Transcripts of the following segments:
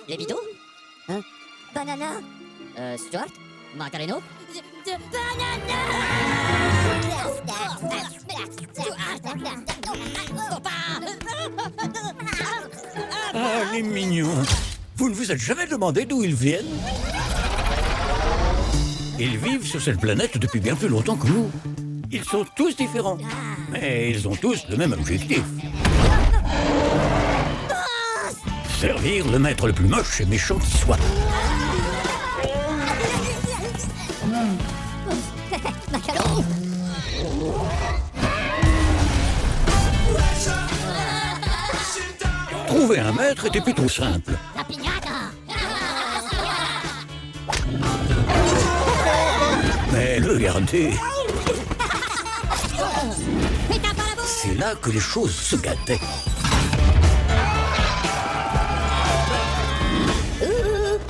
Les bidons? Banana. Stuart? Macareno? Ah, les mignons. Vous ne vous êtes jamais demandé d'où ils viennent? Ils vivent sur cette planète depuis bien plus longtemps que nous. Ils sont tous différents, mais ils ont tous le même objectif. Servir le maître le plus moche et méchant qui soit. Macaron. Trouver un maître était plutôt simple. La piñata. Mais le garder, Mais t'as pas la bouche. c'est là que les choses se gâtaient.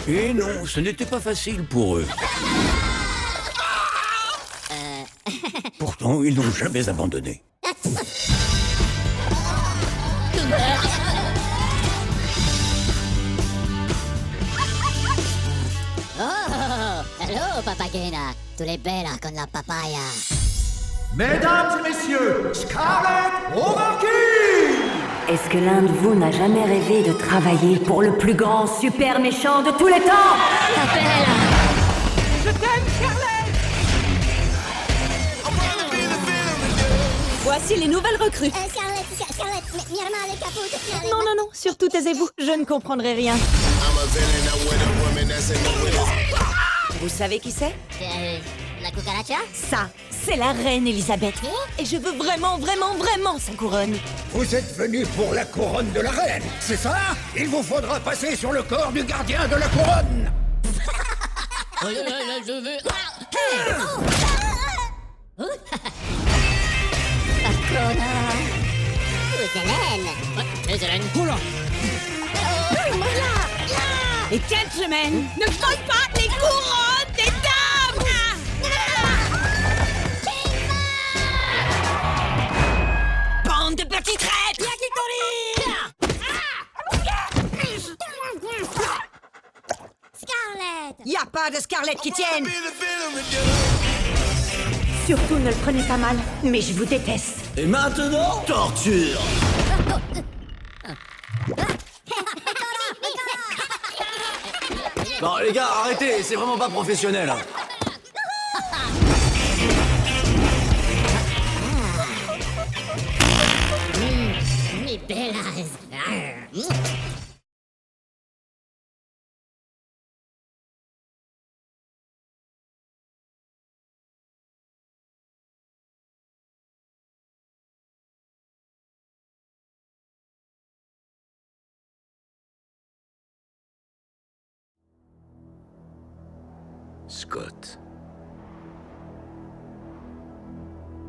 Et non, ce n'était pas facile pour eux. Pourtant, ils n'ont jamais abandonné. Oh, hello, papagena. Tu l'es bella con la papaya. Mesdames et messieurs, Scarlett O'Rourke! Est-ce que l'un de vous n'a jamais rêvé de travailler pour le plus grand super méchant de tous les temps? Je t'aime, Scarlett! Voici les nouvelles recrues. Scarlett, mi hermana est caput. Non, non, non, surtout taisez-vous, je ne comprendrai rien. Vous savez qui c'est? La cucaracha? Ça, c'est la reine Elisabeth. Et je veux vraiment, vraiment, vraiment sa couronne. Vous êtes venus pour la couronne de la reine, c'est ça? Il vous faudra passer sur le corps du gardien de la couronne. Je veux... Patrona. Hélène. Les Hélène. Les gentlemen ne volent pas les couronnes des dames! Bande de petits traîtres! Scarlett. Y a pas de Scarlett qui tienne! Surtout ne le prenez pas mal, mais je vous déteste. Et maintenant, torture! Non, les gars, arrêtez, c'est vraiment pas professionnel. Hein. Mi bellas. Scott.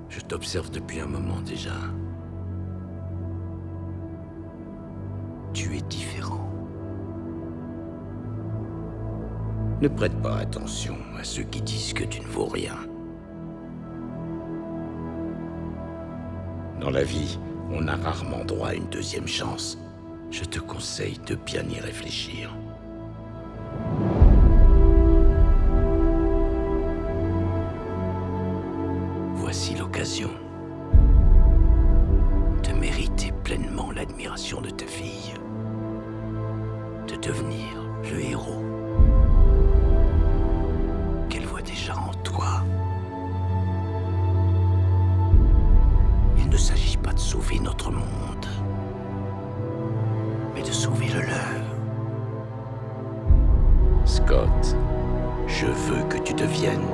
Je t'observe depuis un moment déjà. Tu es différent. Ne prête pas attention à ceux qui disent que tu ne vaux rien. Dans la vie, on a rarement droit à une deuxième chance. Je te conseille de bien y réfléchir. Voici l'occasion de mériter pleinement l'admiration de ta fille, de devenir le héros qu'elle voit déjà en toi. Il ne s'agit pas de sauver notre monde, mais de sauver le leur. Scott, je veux que tu deviennes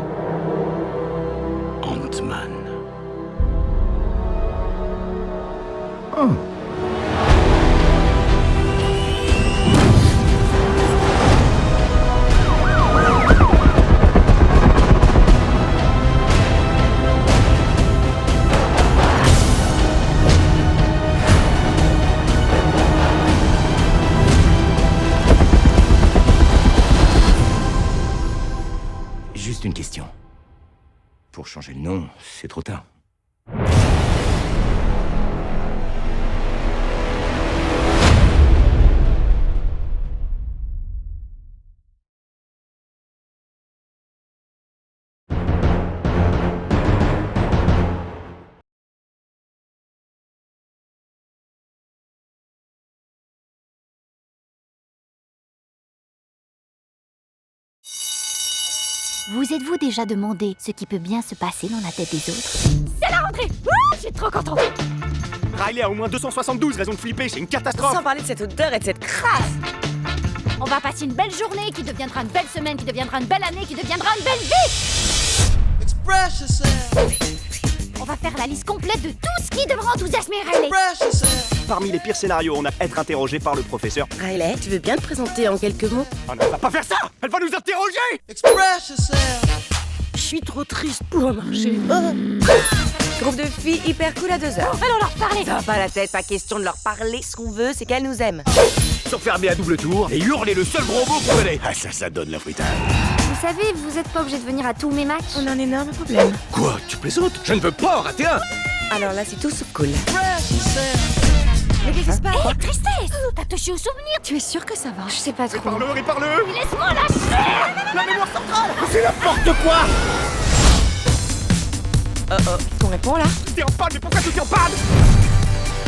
Ant-Man. Juste une question. Pour changer le nom, c'est trop tard. Vous êtes-vous déjà demandé ce qui peut bien se passer dans la tête des autres? C'est la rentrée. Ouh, je suis trop contente. Riley a au moins 272 raisons de flipper, c'est une catastrophe. Sans parler de cette odeur et de cette crasse. On va passer une belle journée qui deviendra une belle semaine, qui deviendra une belle année, qui deviendra une belle vie. Express yourself. On va faire la liste complète de tout ce qui devra enthousiasmer Riley. Express yourself. Parmi les pires scénarios, on a être interrogé par le professeur. Riley, tu veux bien te présenter en quelques mots? Oh, elle va pas faire ça. Elle va nous interroger. Express yourself. Je suis trop triste pour marcher. Groupe de filles hyper cool à 2 heures. Allons leur parler. Ça va pas la tête, pas question de leur parler. Ce qu'on veut, c'est qu'elles nous aiment. S'enfermer à double tour et hurler le seul gros mot qu'on connaît. Ah, ça donne la fruitade. Vous savez, vous êtes pas obligé de venir à tous mes matchs. On a un énorme problème. Quoi? Tu plaisantes? Je ne veux pas en rater un. Alors là, c'est tout sauf cool. Express yourself. Mais qu'est-ce qui se passe? Hé, tristesse. T'as touché au souvenir. Tu es sûr que ça va? Je sais pas trop. Parle-le. Laisse-moi lâcher. La mémoire centrale. C'est n'importe quoi. Qu'est-ce qu'on répond là? T'es en panne, mais pourquoi tu en panne?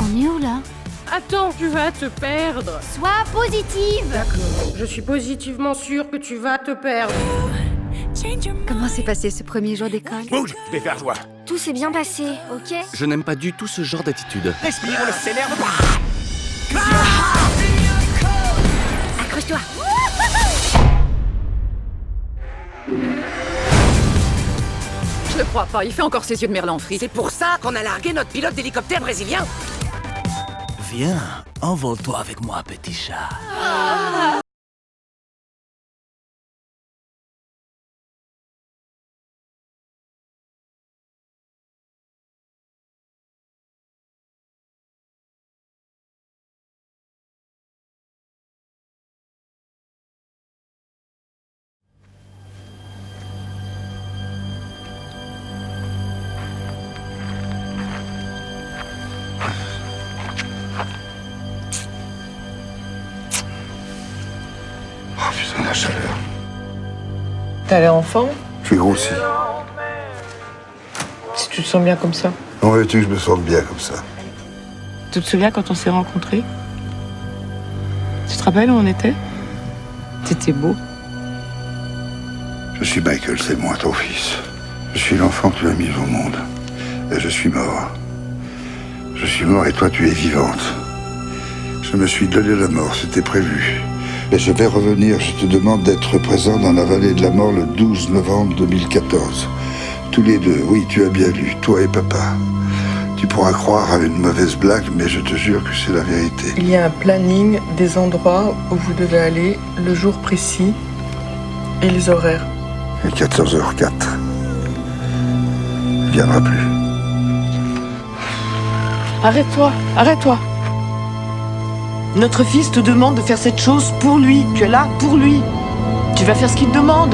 On est où là? Attends, tu vas te perdre. Sois positive. Je suis positivement sûre que tu vas te perdre. Comment s'est passé ce premier jour d'école? Bouge, je vais faire joie. Tout s'est bien passé, ok? Je n'aime pas du tout ce genre d'attitude. Respire, on ne s'énerve pas. Accroche-toi. Je le crois pas, il fait encore ses yeux de merlan frit. C'est pour ça qu'on a largué notre pilote d'hélicoptère brésilien. Viens, envole-toi avec moi, petit chat. Oh putain, la chaleur. T'as l'air en forme? Je suis grossi. Si tu te sens bien comme ça. En veux-tu que je me sente bien comme ça? Tu te souviens quand on s'est rencontrés? Tu te rappelles où on était? T'étais beau. Je suis Michael, c'est moi, ton fils. Je suis l'enfant que tu as mis au monde. Et je suis mort. Je suis mort et toi, tu es vivante. Je me suis donné la mort, c'était prévu. Et je vais revenir, je te demande d'être présent dans la vallée de la mort le 12 novembre 2014. Tous les deux, oui, tu as bien lu, toi et papa. Tu pourras croire à une mauvaise blague, mais je te jure que c'est la vérité. Il y a un planning des endroits où vous devez aller, le jour précis et les horaires. Et 14h04. Il viendra plus. Arrête-toi, arrête-toi. Notre fils te demande de faire cette chose pour lui. Tu es là pour lui. Tu vas faire ce qu'il te demande.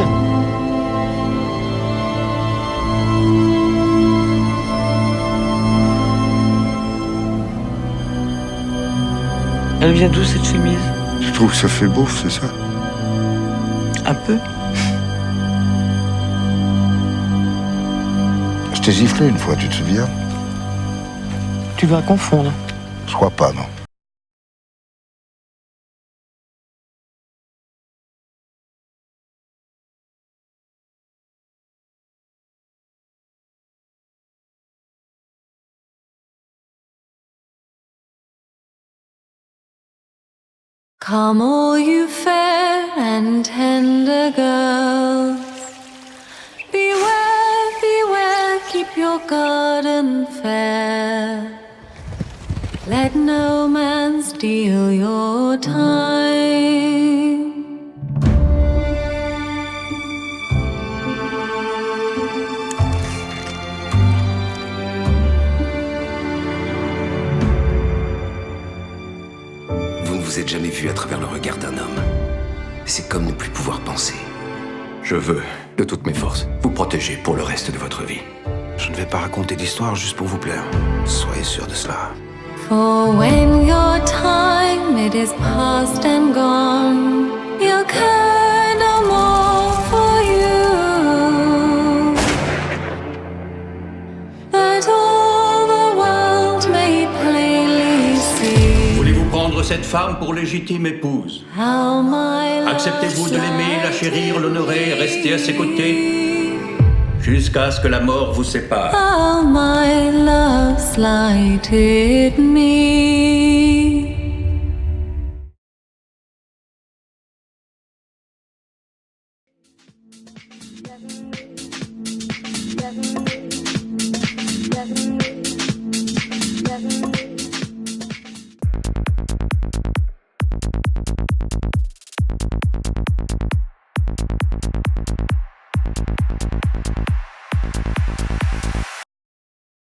Elle vient d'où cette chemise? Tu trouves que ça fait beauf, c'est ça? Un peu. Je t'ai giflé une fois, tu te souviens? Tu vas confondre. Je crois pas, non. Come all you fair and tender girls, beware, beware, keep your garden fair. Let no man steal your time. Vous ne vous êtes jamais vu à travers le regard d'un homme. C'est comme ne plus pouvoir penser. Je veux, de toutes mes forces, vous protéger pour le reste de votre vie. Je ne vais pas raconter d'histoire juste pour vous plaire. Soyez sûr de cela. For when your time it is past and gone, you'll care no more for you. That all the world may plainly see. Voulez-vous prendre prendre cette femme pour légitime épouse? Acceptez-vous de l'aimer, la chérir, l'honorer, rester à ses côtés jusqu'à ce que la mort vous sépare? How my love slighted me.